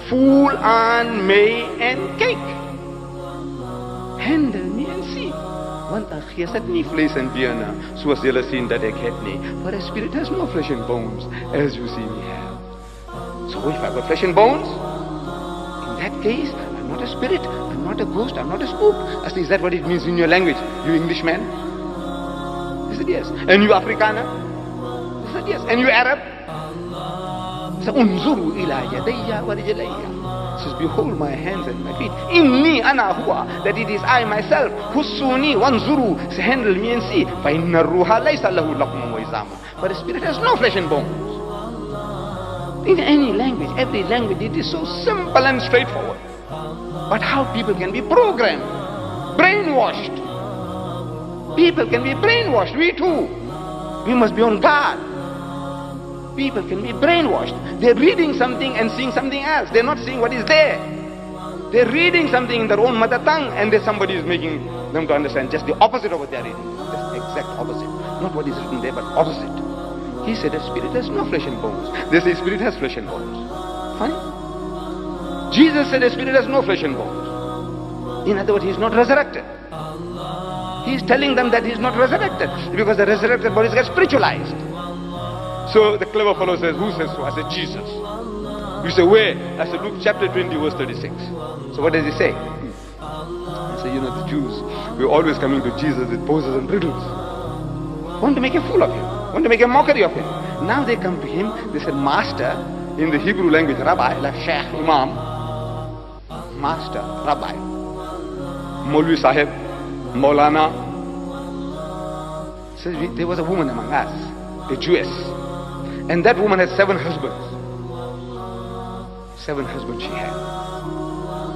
Fool aan mij en kijk. Handel me and see. Want gee sit nie vlees en bene, soos julle sien dat ek het nie. For a spirit has no flesh and bones, as you see me have. So if I've got flesh and bones, in that case, I'm not a spirit, I'm not a ghost, I'm not a spook. I said, is that what it means in your language, you Englishman? He said, yes. And you Afrikaner? He said, yes. And you Arab? He said, unzuru ila yadayya wa rijlayya. Says, behold my hands and my feet. Inni ana huwa, that it is I myself. Hussuni wanzuru, say, handle me and see. Fa inna ruha laysa lahu laqmun wa izamun. But the spirit has no flesh and bones. In any language, every language, it is so simple and straightforward. But how people can be programmed, brainwashed. People can be brainwashed. We too. We must be on guard. People can be brainwashed. They're reading something and seeing something else. They're not seeing what is there. They're reading something in their own mother tongue, and then somebody is making them to understand just the opposite of what they're reading. Just the exact opposite. Not what is written there, but opposite. He said a spirit has no flesh and bones. They say spirit has flesh and bones. Funny. Jesus said a spirit has no flesh and bones. In other words, he is not resurrected. He is telling them that he is not resurrected, because the resurrected bodies get spiritualized. So the clever fellow says, who says so? I said, Jesus. You say, where? I said, Luke chapter 20 verse 36. So what does he say? I said, you know, the Jews, we're always coming to Jesus with poses and riddles. Want to make a fool of him. Want to make a mockery of him. Now they come to him, they said, Master, in the Hebrew language, Rabbi, like Sheikh, Imam, Master, Rabbi, Maulvi Sahib, Maulana. Says, there was a woman among us, a Jewess, and that woman had 7 husbands. 7 husbands she had,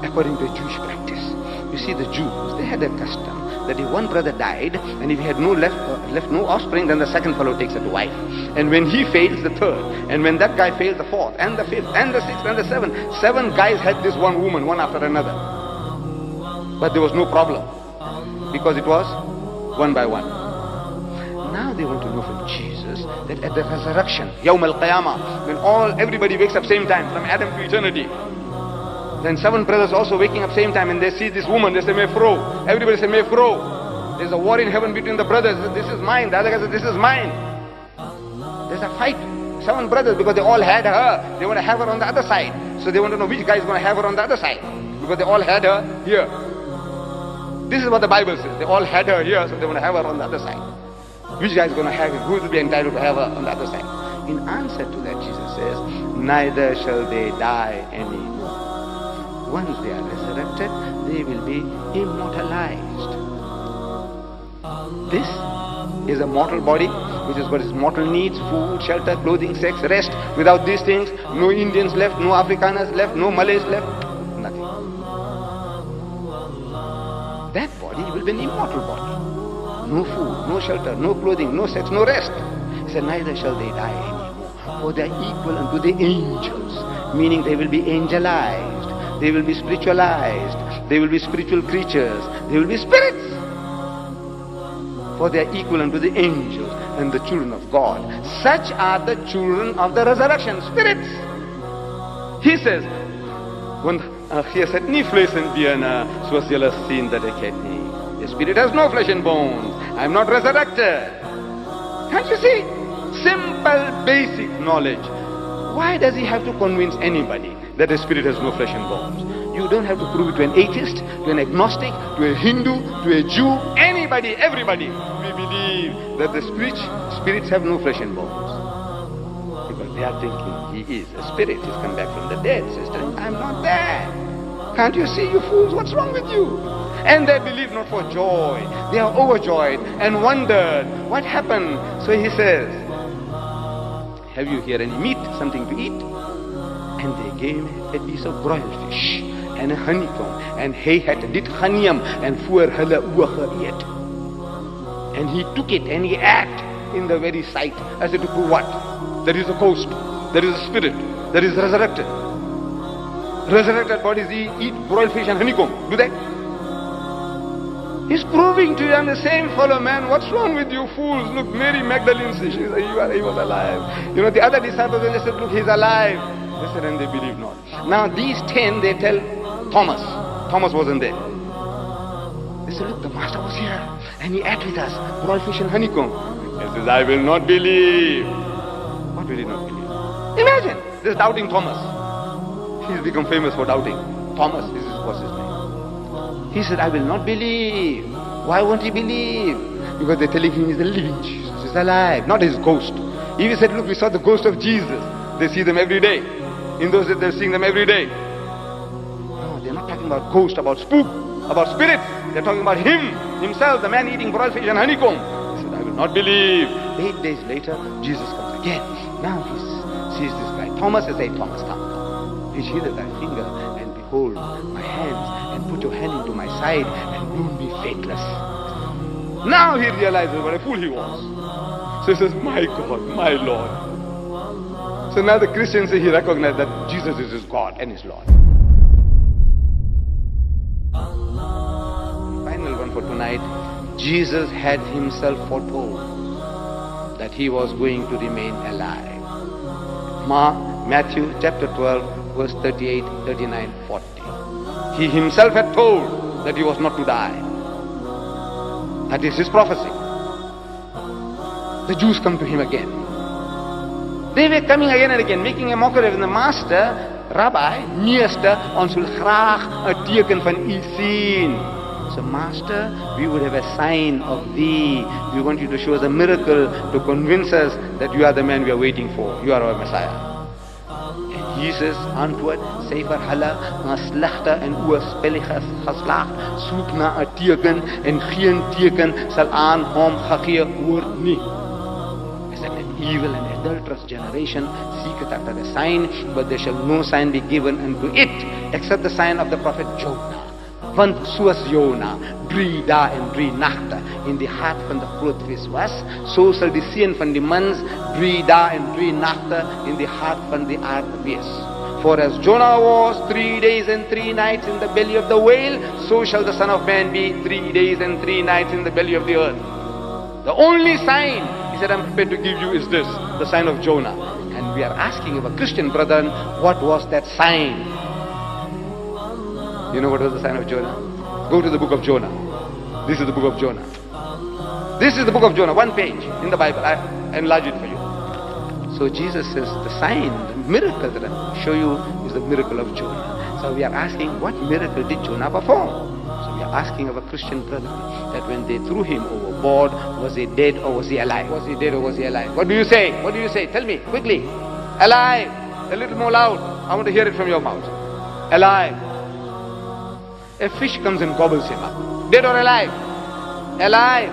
according to Jewish practice. You see, the Jews, they had a custom that if one brother died, and if he had no left no offspring, then the second fellow takes it to wife. And when he fails, the third. And when that guy fails, the fourth, and the fifth, and the sixth, and the seventh. 7 guys had this one woman, one after another. But there was no problem, because it was one by one. Now they want to know from Jesus that at the resurrection, Yawm al-Qiyamah, when everybody wakes up same time, from Adam to eternity, then 7 brothers also waking up same time, and they see this woman, they say, Mefro. Everybody say, Mefro. There's a war in heaven between the brothers. This is mine. The other guy says, this is mine. There's a fight. 7 brothers, because they all had her. They want to have her on the other side. So they want to know which guy is going to have her on the other side, because they all had her here. This is what the Bible says. They all had her here, so they want to have her on the other side. Which guy is going to have it? Who will be entitled to have her on the other side? In answer to that, Jesus says, neither shall they die anymore. Once they are resurrected, they will be immortalized. This is a mortal body, which is what its mortal needs: food, shelter, clothing, sex, rest. Without these things, no Indians left, no Afrikaners left, no Malays left, nothing. That body will be an immortal body. No food, no shelter, no clothing, no sex, no rest. He said, neither shall they die anymore, for they are equal unto the angels, meaning they will be angelized. They will be spiritualized. They will be spiritual creatures. They will be spirits. For they are equal unto the angels and the children of God. Such are the children of the resurrection, spirits. He says, want gee het nie vlees en bene soos julle sien dat ek het nie. The spirit has no flesh and bones. I am not resurrected. Can't you see? Simple, basic knowledge. Why does he have to convince anybody that the spirit has no flesh and bones? You don't have to prove it to an atheist, to an agnostic, to a Hindu, to a Jew, anybody, everybody. We believe that the spirits have no flesh and bones. Because they are thinking, he is a spirit, he's come back from the dead. Sister, I'm not there. Can't you see, you fools? What's wrong with you? And they believe not for joy. They are overjoyed and wondered, what happened? So he says, have you here any meat, something to eat? And they gave him a piece of broiled fish and a honeycomb, and hy het dit geneem en voor hulle oë geëet. And he took it and he ate in the very sight, as if to prove what? There is a ghost, there is a spirit, there is resurrected. Resurrected bodies eat broiled fish and honeycomb, do they? He's proving to you, I'm the same fellow man. What's wrong with you fools? Look, Mary Magdalene says, he was alive. You know, the other disciples, when they said, look, he's alive. They said, and they believed not. Now these 10, they tell Thomas. Thomas wasn't there. They said, look, the master was here and he ate with us, broiled fish and honeycomb. He says, I will not believe. What will he not believe? Imagine this doubting Thomas. He's become famous for doubting. Thomas was his name. He said, I will not believe. Why won't he believe? Because they're telling him he's the living Jesus. He's alive, not his ghost. He said, look, we saw the ghost of Jesus. They see them every day. In those days, they're seeing them every day. No, they're not talking about ghost, about spook, about spirits. They're talking about him, himself, the man eating broiled fish and honeycomb. He said, I will not believe. 8 days later, Jesus comes again. Now he sees this guy. Thomas says, hey, Thomas, come. Reach hither thy finger, and behold my hands, and put your hand into my side, and wound me faithless. Now he realizes what a fool he was. So he says, my God, my Lord. So now the Christians say he recognized that Jesus is his God and his Lord. Final one for tonight. Jesus had himself foretold that he was going to remain alive. Matthew chapter 12 verse 38, 39, 40. He himself had told that he was not to die. That is his prophecy. The Jews come to him again. They were coming again and again, making a mockery of the master, Rabbi, meester, ons wil graag 'n teken van u sien. So, master, we would have a sign of thee. We want you to show us a miracle to convince us that you are the man we are waiting for. You are our Messiah. And Jesus antwoord, sê vir hulle, 'n slegte en oorspellige geslag soek na 'n teken en geen teken sal aan hom gegee word nie. Evil and adulterous generation seeketh after a sign, but there shall no sign be given unto it, except the sign of the prophet Jona. Want soos Jona 3 dae en 3 nagte in die hart van die grootvis was, so sal die seun van die mens 3 dae en 3 nagte in die hart van die aarde wees. For as Jonah was 3 days and 3 nights in the belly of the whale, so shall the Son of Man be 3 days and 3 nights in the belly of the earth. The only sign that I'm prepared to give you is this, the sign of Jonah. And we are asking our Christian brethren, what was that sign? You know what was the sign of Jonah? Go to the book of Jonah. This is the book of Jonah. This is the book of Jonah, 1 page in the Bible. I enlarge it for you. So Jesus says the sign, the miracle that I'll show you is the miracle of Jonah. So we are asking, what miracle did Jonah perform? So we are asking our Christian brethren that when they threw him overboard, was he dead or was he alive? Was he dead or was he alive? What do you say? What do you say? Tell me quickly. Alive. A little more loud. I want to hear it from your mouth. Alive. A fish comes and gobbles him up. Dead or alive? Alive.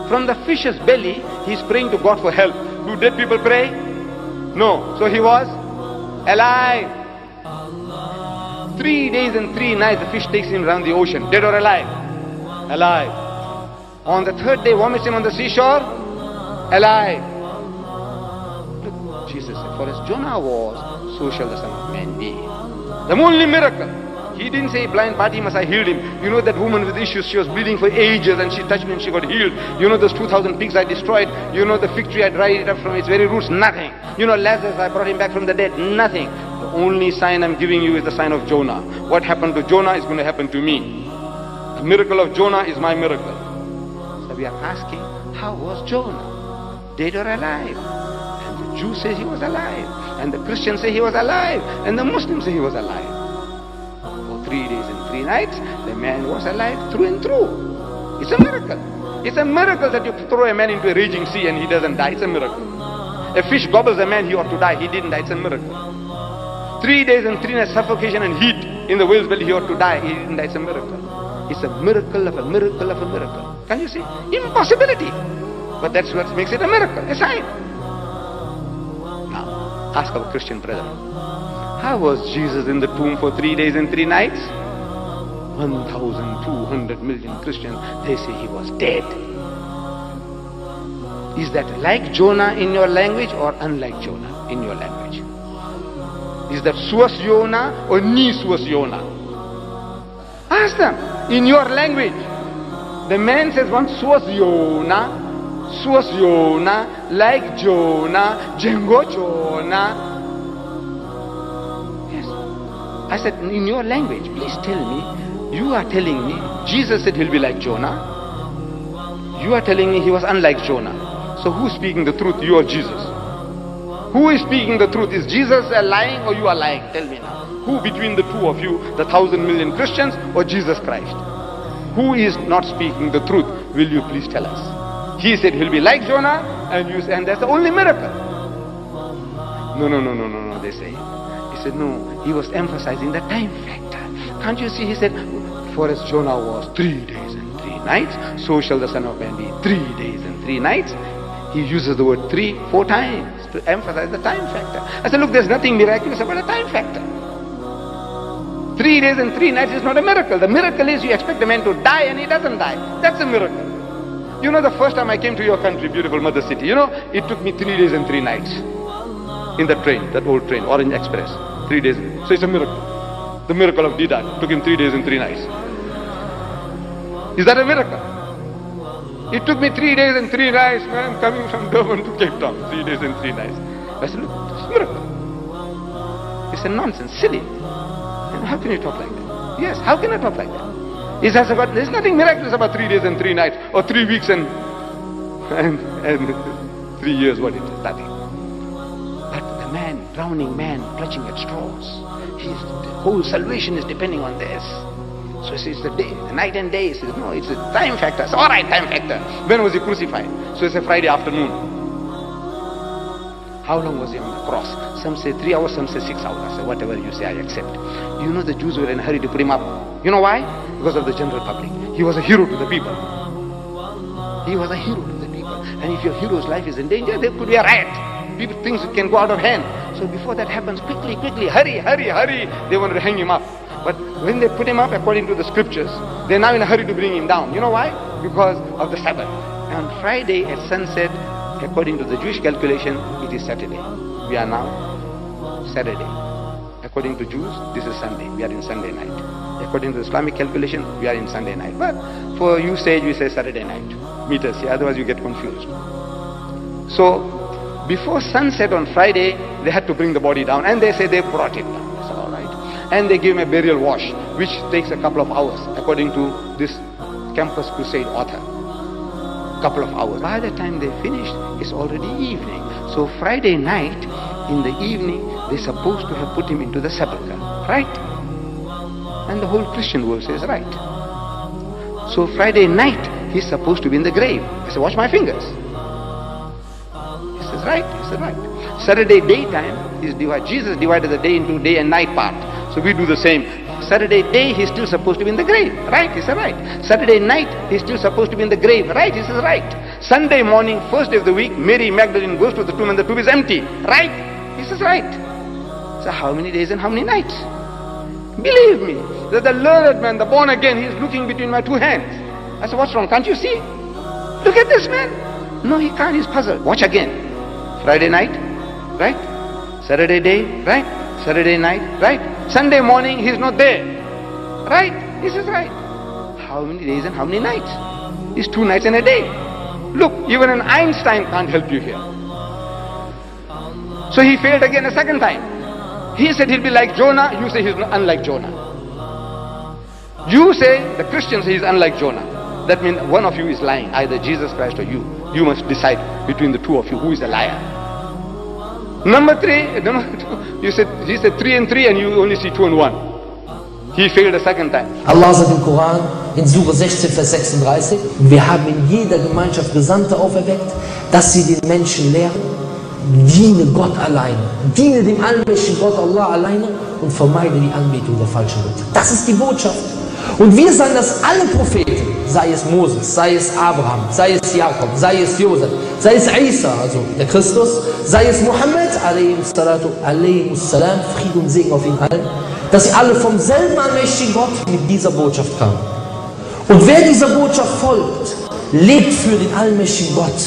From the fish's belly, he's praying to God for help. Do dead people pray? No. So he was alive. 3 days and 3 nights, the fish takes him around the ocean. Dead or alive? Alive. On the 3rd day, vomits him on the seashore. Alive. Look, Jesus said, for as Jonah was, so shall the Son of Man be. The only miracle. He didn't say blind Bartimaeus, I healed him. You know that woman with issues, she was bleeding for ages and she touched me and she got healed. You know those 2,000 pigs I destroyed. You know the fig tree I dried it up from its very roots. Nothing. You know Lazarus, I brought him back from the dead. Nothing. The only sign I'm giving you is the sign of Jonah. What happened to Jonah is going to happen to me. The miracle of Jonah is my miracle. So we are asking, how was Jonah? Dead or alive? And the Jews say he was alive. And the Christians say he was alive. And the Muslims say he was alive. For 3 days and 3 nights, the man was alive through and through. It's a miracle. It's a miracle that you throw a man into a raging sea and he doesn't die. It's a miracle. A fish gobbles a man, he ought to die. He didn't die. It's a miracle. 3 days and 3 nights suffocation and heat in the whale's belly, he ought to die. He didn't die. It's a miracle. It's a miracle of a miracle of a miracle. Can you see? Impossibility. But that's what makes it a miracle, a sign. Now, ask our Christian brethren, how was Jesus in the tomb for 3 days and 3 nights? 1,200 million Christians, they say he was dead. Is that like Jonah in your language or unlike Jonah in your language? Is that suas Jona or ni suas Jona? Ask them. In your language, the man says one suas Jona, Suas Jona, like Jona, Jengo Jona. Yes. I said, in your language, please tell me, you are telling me, Jesus said he'll be like Jonah. You are telling me he was unlike Jonah. So who's speaking the truth, you or Jesus? Who is speaking the truth? Is Jesus lying or you are lying? Tell me now. Who between the two of you, the 1,000 million Christians or Jesus Christ? Who is not speaking the truth? Will you please tell us? He said he'll be like Jonah, and that's the only miracle. No, they say. He said, no, he was emphasizing the time factor. Can't you see? He said, for as Jonah was 3 days and 3 nights, so shall the Son of Man be 3 days and 3 nights. He uses the word 3, 4 times to emphasize the time factor. I said, look, there's nothing miraculous about a time factor. 3 days and 3 nights is not a miracle. The miracle is you expect a man to die and he doesn't die. That's a miracle. You know, the first time I came to your country, beautiful mother city, you know, it took me 3 days and 3 nights in that train, that old train, Orange Express. 3 days. So it's a miracle. The miracle of Didat took him 3 days and 3 nights. Is that a miracle? It took me 3 days and 3 nights, man, coming from Durban to Cape Town. 3 days and 3 nights. I said, look, it's a miracle. It's a nonsense, silly. How can you talk like that? Yes, how can I talk like that? He says, there's nothing miraculous about 3 days and 3 nights, or 3 weeks and 3 years, what it is, nothing. But the man, drowning man, clutching at straws, his whole salvation is depending on this. So he says, the day, the night and day. He says, no, it's a time factor. It's all right, time factor. When was he crucified? So it's a Friday afternoon. How long was he on the cross? Some say 3 hours, some say 6 hours. I say, whatever you say, I accept. You know the Jews were in a hurry to put him up. You know why? Because of the general public. He was a hero to the people. He was a hero to the people. And if your hero's life is in danger, there could be a riot. People, things can go out of hand. So before that happens, quickly, hurry. They wanted to hang him up. But when they put him up according to the scriptures, they're now in a hurry to bring him down. You know why? Because of the Sabbath. And on Friday at sunset, according to the Jewish calculation, it is Saturday. We are now Saturday. According to Jews, this is Sunday. We are in Sunday night. According to the Islamic calculation, we are in Sunday night. But for usage, we say Saturday night. Meet us here, otherwise you get confused. So, before sunset on Friday, they had to bring the body down. And they say they brought it down. That's all right. And they give him a burial wash, which takes a couple of hours, according to this Campus Crusade author. Couple of hours. By the time they finished, it's already evening. So Friday night, in the evening, they're supposed to have put him into the sepulchre. Right? And the whole Christian world says right. So Friday night, he's supposed to be in the grave. I said, watch my fingers. He says, right. He said, right. Saturday daytime, Jesus divided the day into day and night part. So we do the same. Saturday day, he's still supposed to be in the grave. Right? He said, right. Saturday night, he's still supposed to be in the grave. Right? He says, right. Sunday morning, first day of the week, Mary Magdalene goes to the tomb and the tomb is empty. Right? He says, right. So how many days and how many nights? Believe me, that the learned man, the born again, he's looking between my 2 hands. I said, what's wrong? Can't you see? Look at this man. No, he can't. He's puzzled. Watch again. Friday night, right? Saturday day, right? Saturday night, right? Sunday morning, he's not there. Right? He says, right. How many days and how many nights? It's 2 nights and a day. Look, even an Einstein can't help you here. So he failed again a second time. He said he'll be like Jonah, you say he's unlike Jonah. You say, the Christians say he's unlike Jonah. That means one of you is lying, either Jesus Christ or you. You must decide between the two of you who is a liar. Number 3, he said 3 and 3 and you only see 2 and 1. He failed a second time. Allah sagt im Koran, in Sure 16, Vers 36, wir haben in jeder Gemeinschaft Gesandte auferweckt, dass sie den Menschen lehren, diene Gott alleine, diene dem allmächtigen Gott Allah alleine und vermeide die Anbetung der falschen Götter. Das ist die Botschaft. Und wir sagen, dass alle Propheten, sei es Moses, sei es Abraham, sei es Jakob, sei es Josef, sei es Isa, also der Christus, sei es Mohammed, salam, Friede und Segen auf ihn allen, dass sie alle vom selben allmächtigen Gott mit dieser Botschaft kamen. Und wer dieser Botschaft folgt, lebt für den allmächtigen Gott,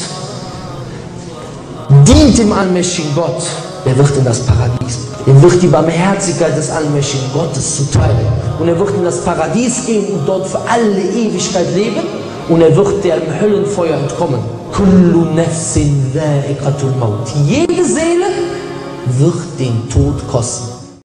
dient dem allmächtigen Gott, der wird in das Paradies. Er wird die Barmherzigkeit des allmächtigen Gottes zuteil. Und er wird in das Paradies gehen und dort für alle Ewigkeit leben. Und er wird dem Höllenfeuer entkommen. Kullu nafsin dha'iqatul Maut. Jede Seele wird den Tod kosten.